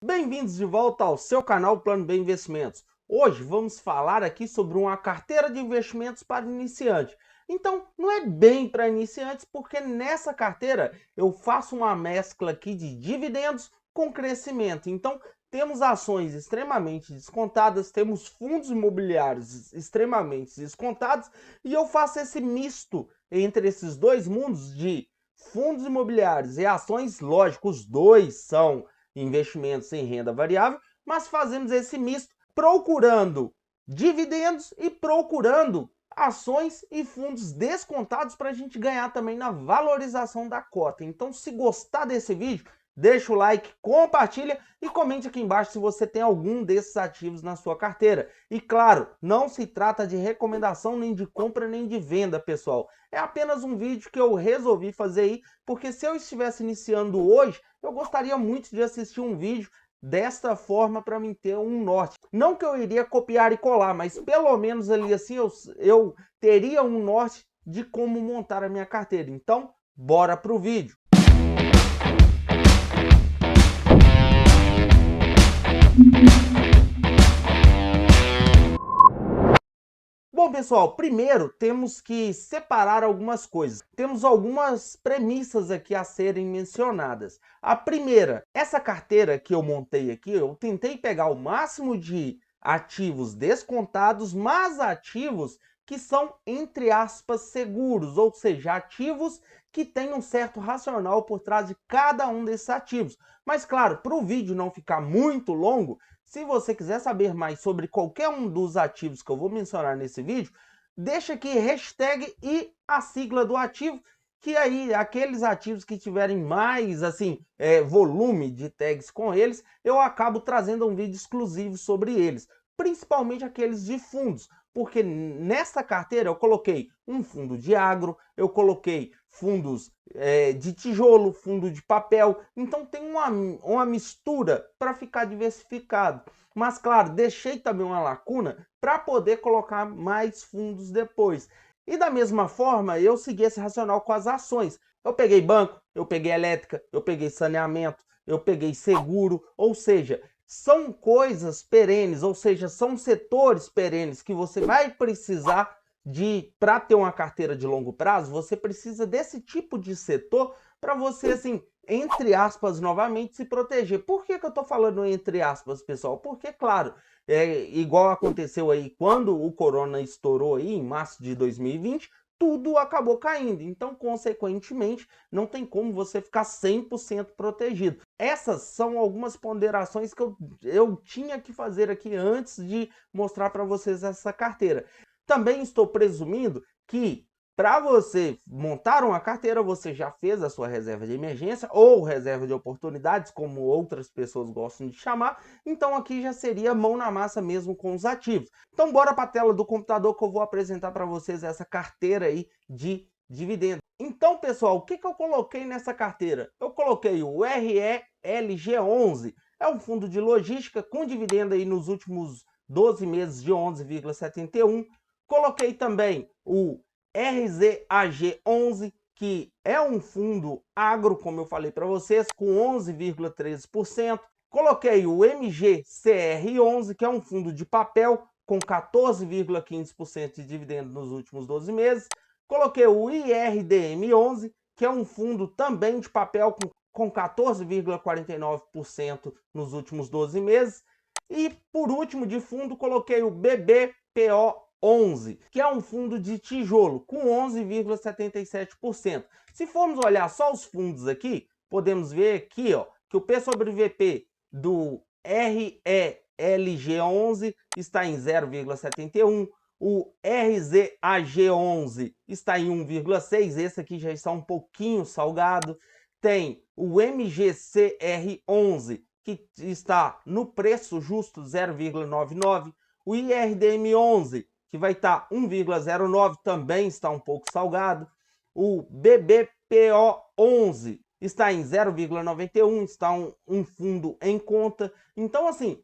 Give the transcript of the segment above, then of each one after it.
Bem-vindos de volta ao seu canal Plano B Investimentos. Hoje vamos falar aqui sobre uma carteira de investimentos para iniciante. Então, não é bem para iniciantes, porque nessa carteira eu faço uma mescla aqui de dividendos com crescimento. Então, temos ações extremamente descontadas, temos fundos imobiliários extremamente descontados e eu faço esse misto entre esses dois mundos de fundos imobiliários e ações. Lógico, os dois são investimentos em renda variável, mas fazemos esse misto procurando dividendos e procurando ações e fundos descontados para a gente ganhar também na valorização da cota. Então, se gostar desse vídeo, deixa o like, compartilha e comente aqui embaixo se você tem algum desses ativos na sua carteira. E claro, não se trata de recomendação nem de compra nem de venda, pessoal. É apenas um vídeo que eu resolvi fazer aí, porque se eu estivesse iniciando hoje, eu gostaria muito de assistir um vídeo desta forma para mim ter um norte. Não que eu iria copiar e colar, mas pelo menos ali assim eu teria um norte de como montar a minha carteira. Então, bora pro vídeo. Bom, pessoal, primeiro temos que separar algumas coisas. Temos algumas premissas aqui a serem mencionadas. A primeira, essa carteira que eu montei aqui, eu tentei pegar o máximo de ativos descontados, mas ativos que são, entre aspas, seguros, ou seja, ativos que têm um certo racional por trás de cada um desses ativos. Mas, claro, para o vídeo não ficar muito longo, se você quiser saber mais sobre qualquer um dos ativos que eu vou mencionar nesse vídeo, deixa aqui hashtag e a sigla do ativo, que aí aqueles ativos que tiverem mais assim volume de tags com eles, eu acabo trazendo um vídeo exclusivo sobre eles, principalmente aqueles de fundos, porque nessa carteira eu coloquei um fundo de agro, eu coloquei fundos de tijolo, fundo de papel, então tem uma mistura para ficar diversificado. Mas claro, deixei também uma lacuna para poder colocar mais fundos depois. E da mesma forma, eu segui esse racional com as ações. Eu peguei banco, eu peguei elétrica, eu peguei saneamento, eu peguei seguro, ou seja, são coisas perenes, ou seja, são setores perenes que você vai precisar de, para ter uma carteira de longo prazo, você precisa desse tipo de setor para você, assim, entre aspas, novamente, se proteger. Por que eu estou falando entre aspas, pessoal? Porque, claro, igual aconteceu aí quando o corona estourou aí em março de 2020, tudo acabou caindo. Então, consequentemente, não tem como você ficar 100% protegido. Essas são algumas ponderações que eu tinha que fazer aqui antes de mostrar para vocês essa carteira. Também estou presumindo que para você montar uma carteira, você já fez a sua reserva de emergência ou reserva de oportunidades, como outras pessoas gostam de chamar. Então aqui já seria mão na massa mesmo com os ativos. Então bora para a tela do computador que eu vou apresentar para vocês essa carteira aí de dividendos. Então, pessoal, o que eu coloquei nessa carteira? Eu coloquei o RELG11, é um fundo de logística com dividendo aí nos últimos 12 meses de 11,71. Coloquei também o RZAG11, que é um fundo agro, como eu falei para vocês, com 11,13%. Coloquei o MGCR11, que é um fundo de papel, com 14,15% de dividendo nos últimos 12 meses. Coloquei o IRDM11, que é um fundo também de papel, com 14,49% nos últimos 12 meses. E, por último, de fundo, coloquei o BBPO11, que é um fundo de tijolo, com 11,77%. Se formos olhar só os fundos aqui, podemos ver aqui, ó, que o P sobre VP do RELG11 está em 0,71%, o RZAG11 está em 1,6%, esse aqui já está um pouquinho salgado. Tem o MGCR11, que está no preço justo 0,99%. O IRDM11, que vai estar 1,09, também está um pouco salgado. O BBPO11 está em 0,91, está um fundo em conta. Então, assim,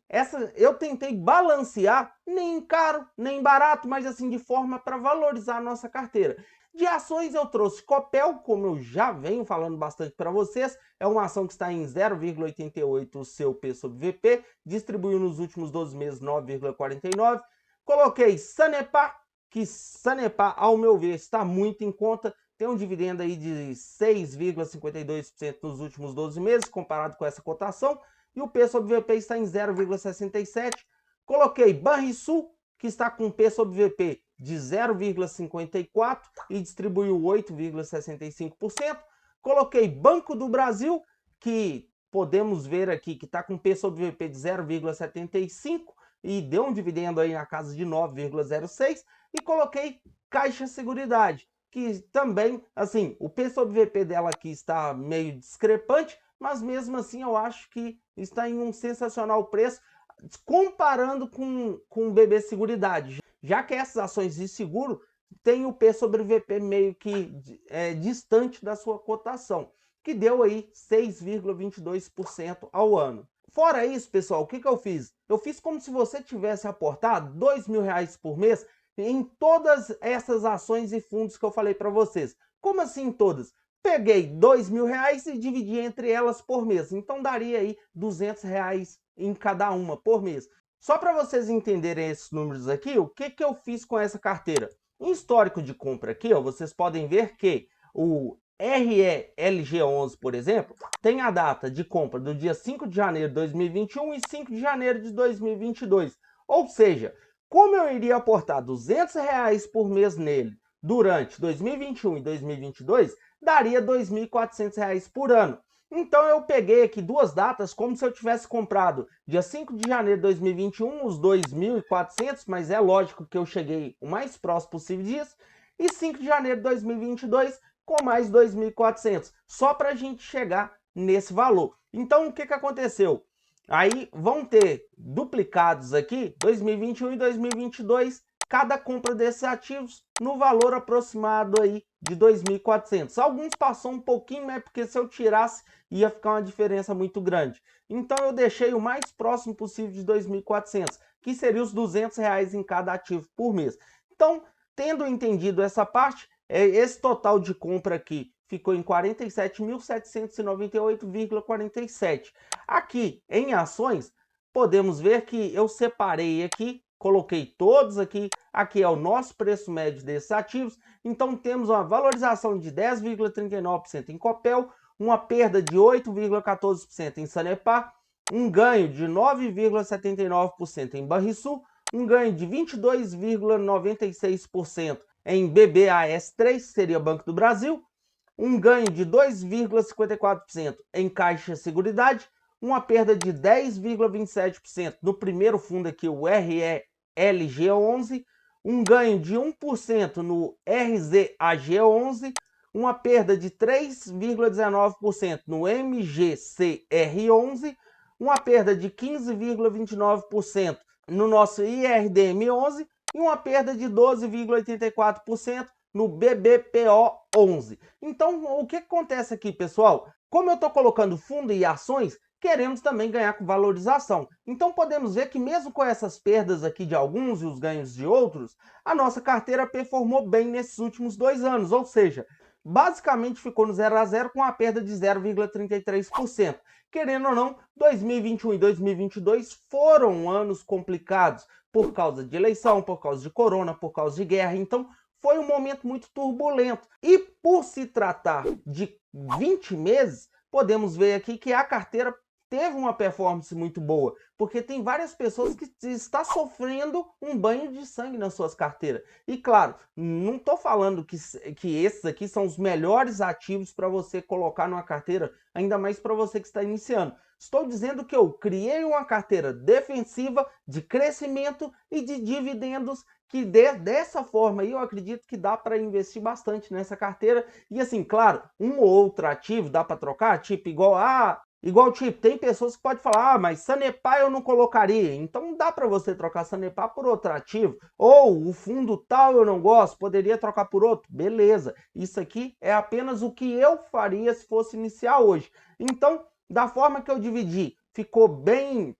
eu tentei balancear, nem caro, nem barato, mas assim, de forma para valorizar a nossa carteira. De ações eu trouxe Copel, como eu já venho falando bastante para vocês, é uma ação que está em 0,88 o seu P sobre VP, distribuiu nos últimos 12 meses 9,49. Coloquei Sanepar, que Sanepar, ao meu ver, está muito em conta, tem um dividendo aí de 6,52% nos últimos 12 meses, comparado com essa cotação, e o P sobre VP está em 0,67. Coloquei Banrisul, que está com P sobre VP de 0,54 e distribuiu 8,65%. Coloquei Banco do Brasil, que podemos ver aqui que está com P sobre VP de 0,75 e deu um dividendo aí na casa de 9,06. E coloquei Caixa Seguridade, que também, assim, o P sobre VP dela aqui está meio discrepante, mas mesmo assim eu acho que está em um sensacional preço, comparando com o BB Seguridade, já que essas ações de seguro têm o P sobre VP meio que distante da sua cotação, que deu aí 6,22% ao ano. Fora isso, pessoal, o que eu fiz? Eu fiz como se você tivesse aportado R$2.000 por mês em todas essas ações e fundos que eu falei para vocês. Como assim todas? Peguei R$2.000 e dividi entre elas por mês. Então daria aí R$200 em cada uma por mês. Só para vocês entenderem esses números aqui, o que eu fiz com essa carteira? Em histórico de compra aqui, ó, vocês podem ver que o RELG11, por exemplo, tem a data de compra do dia 5 de janeiro de 2021 e 5 de janeiro de 2022. Ou seja, como eu iria aportar R$200 por mês nele durante 2021 e 2022, daria R$2.400 por ano. Então eu peguei aqui duas datas como se eu tivesse comprado dia 5 de janeiro de 2021, os 2.400, mas é lógico que eu cheguei o mais próximo possível disso, e 5 de janeiro de 2022 com mais 2.400, só para a gente chegar nesse valor. Então o que aconteceu? Aí vão ter duplicados aqui 2021 e 2022, cada compra desses ativos no valor aproximado aí de 2.400. Alguns passou um pouquinho, né, porque se eu tirasse ia ficar uma diferença muito grande. Então eu deixei o mais próximo possível de 2.400, que seria os R$200 em cada ativo por mês. Então, tendo entendido essa parte, esse total de compra aqui ficou em 47.798,47. Aqui em ações, podemos ver que eu separei aqui, coloquei todos aqui, aqui é o nosso preço médio desses ativos, então temos uma valorização de 10,39% em Copel, uma perda de 8,14% em Sanepar, um ganho de 9,79% em Banrisul, um ganho de 22,96% em BBAS3, seria Banco do Brasil, um ganho de 2,54% em Caixa Seguridade, uma perda de 10,27% no primeiro fundo aqui, o RELG11, um ganho de 1% no RZAG11, uma perda de 3,19% no MGCR11, uma perda de 15,29% no nosso IRDM11 e uma perda de 12,84% no BBPO11. Então, o que acontece aqui, pessoal? Como eu estou colocando fundo e ações, queremos também ganhar com valorização. Então, podemos ver que mesmo com essas perdas aqui de alguns e os ganhos de outros, a nossa carteira performou bem nesses últimos 2 anos, ou seja, basicamente ficou no 0 a 0 com a perda de 0,33%. Querendo ou não, 2021 e 2022 foram anos complicados por causa de eleição, por causa de corona, por causa de guerra. Então, foi um momento muito turbulento. E por se tratar de 20 meses, podemos ver aqui que a carteira teve uma performance muito boa, porque tem várias pessoas que estão sofrendo um banho de sangue nas suas carteiras. E claro, não estou falando que esses aqui são os melhores ativos para você colocar numa carteira, ainda mais para você que está iniciando. Estou dizendo que eu criei uma carteira defensiva, de crescimento e de dividendos, que dessa forma aí eu acredito que dá para investir bastante nessa carteira. E assim, claro, um ou outro ativo dá para trocar, tipo igual tipo, tem pessoas que podem falar, mas Sanepar eu não colocaria. Então dá para você trocar Sanepar por outro ativo. Ou o fundo tal eu não gosto, poderia trocar por outro. Beleza, isso aqui é apenas o que eu faria se fosse iniciar hoje. Então, da forma que eu dividi, ficou bem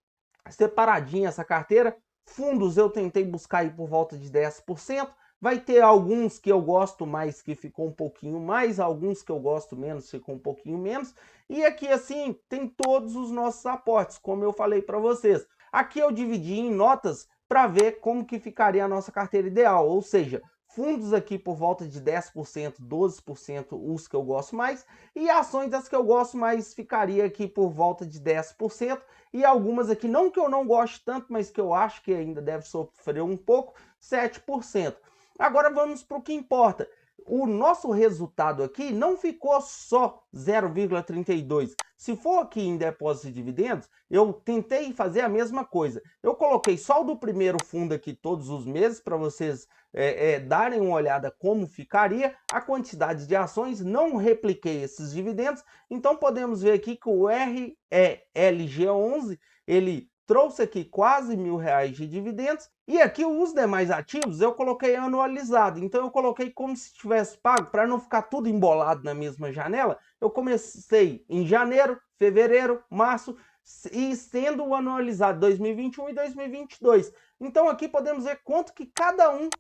separadinha essa carteira. Fundos eu tentei buscar aí por volta de 10%. Vai ter alguns que eu gosto mais que ficou um pouquinho mais, alguns que eu gosto menos ficou um pouquinho menos. E aqui assim tem todos os nossos aportes, como eu falei para vocês. Aqui eu dividi em notas para ver como que ficaria a nossa carteira ideal, ou seja, fundos aqui por volta de 10%, 12% os que eu gosto mais, e ações das que eu gosto mais ficaria aqui por volta de 10%, e algumas aqui, não que eu não goste tanto, mas que eu acho que ainda deve sofrer um pouco, 7%. Agora vamos para o que importa. O nosso resultado aqui não ficou só 0,32. Se for aqui em depósito de dividendos, eu tentei fazer a mesma coisa. Eu coloquei só o do primeiro fundo aqui todos os meses para vocês darem uma olhada como ficaria a quantidade de ações, não repliquei esses dividendos, então podemos ver aqui que o RELG11, ele trouxe aqui quase R$1.000 de dividendos, e aqui os demais ativos eu coloquei anualizado, então eu coloquei como se tivesse pago, para não ficar tudo embolado na mesma janela. Eu comecei em janeiro, fevereiro, março, e sendo o anualizado 2021 e 2022. Então aqui podemos ver quanto que cada um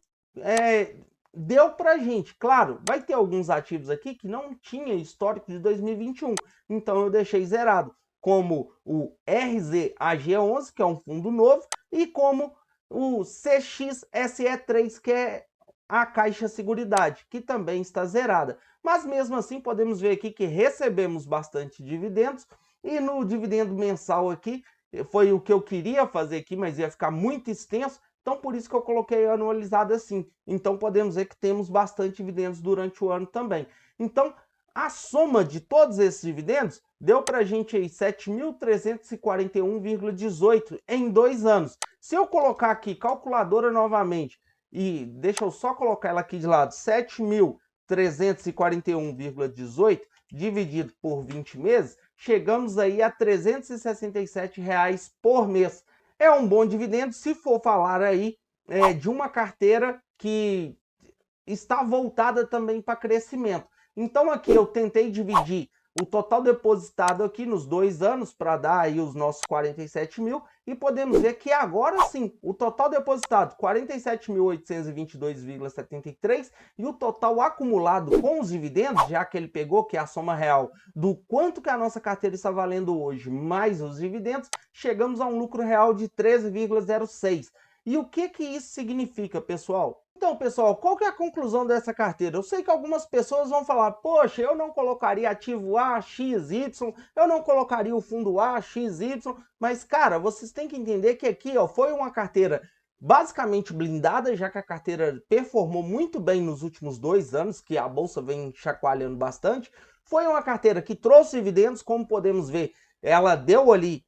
deu pra gente. Claro, vai ter alguns ativos aqui que não tinha histórico de 2021, então eu deixei zerado, como o RZAG11, que é um fundo novo, e como o CXSE3, que é a Caixa Seguridade, que também está zerada. Mas mesmo assim podemos ver aqui que recebemos bastante dividendos, e no dividendo mensal aqui, foi o que eu queria fazer aqui, mas ia ficar muito extenso, então por isso que eu coloquei anualizado assim. Então podemos ver que temos bastante dividendos durante o ano também. Então a soma de todos esses dividendos deu para a gente aí 7.341,18 em 2 anos. Se eu colocar aqui calculadora novamente, e deixa eu só colocar ela aqui de lado, 7.341,18 dividido por 20 meses, chegamos aí a R$367 por mês. É um bom dividendo se for falar aí de uma carteira que está voltada também para crescimento. Então aqui eu tentei dividir o total depositado aqui nos 2 anos para dar aí os nossos 47 mil, e podemos ver que agora sim, o total depositado 47.822,73 e o total acumulado com os dividendos, já que ele pegou, que é a soma real do quanto que a nossa carteira está valendo hoje, mais os dividendos, chegamos a um lucro real de 13,06. E o que que isso significa, pessoal? Então, pessoal, qual que é a conclusão dessa carteira? Eu sei que algumas pessoas vão falar, poxa, eu não colocaria ativo A, X, Y, eu não colocaria o fundo A, X, Y, mas, cara, vocês têm que entender que aqui, ó, foi uma carteira basicamente blindada, já que a carteira performou muito bem nos últimos 2 anos, que a bolsa vem chacoalhando bastante. Foi uma carteira que trouxe dividendos, como podemos ver, ela deu ali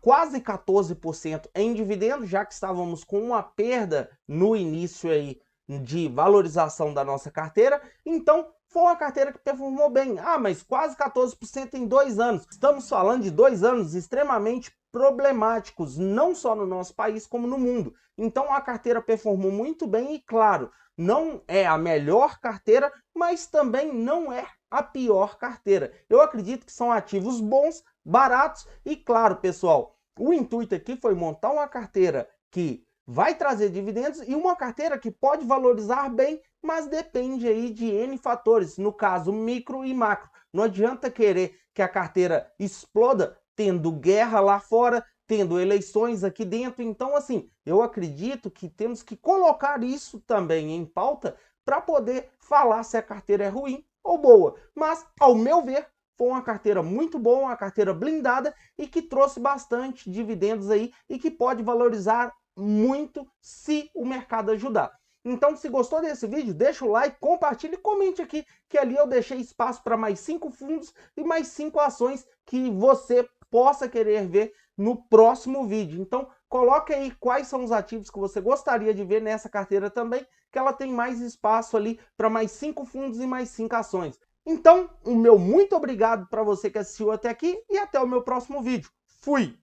quase 14% em dividendos, já que estávamos com uma perda no início aí de valorização da nossa carteira. Então foi uma carteira que performou bem. Ah, mas quase 14% em 2 anos. Estamos falando de 2 anos extremamente problemáticos, não só no nosso país, como no mundo. Então a carteira performou muito bem e, claro, não é a melhor carteira, mas também não é a pior carteira. Eu acredito que são ativos bons, baratos e, claro, pessoal, o intuito aqui foi montar uma carteira que vai trazer dividendos e uma carteira que pode valorizar bem, mas depende aí de N fatores, no caso micro e macro. Não adianta querer que a carteira exploda tendo guerra lá fora, tendo eleições aqui dentro. Então, assim, eu acredito que temos que colocar isso também em pauta para poder falar se a carteira é ruim ou boa. Mas, ao meu ver, foi uma carteira muito boa, uma carteira blindada e que trouxe bastante dividendos aí e que pode valorizar muito se o mercado ajudar. Então, se gostou desse vídeo, deixa o like, compartilhe e comente aqui, que ali eu deixei espaço para mais 5 fundos e mais 5 ações que você possa querer ver no próximo vídeo. Então, coloque aí quais são os ativos que você gostaria de ver nessa carteira também, que ela tem mais espaço ali para mais 5 fundos e mais 5 ações. Então, o meu muito obrigado para você que assistiu até aqui e até o meu próximo vídeo. Fui!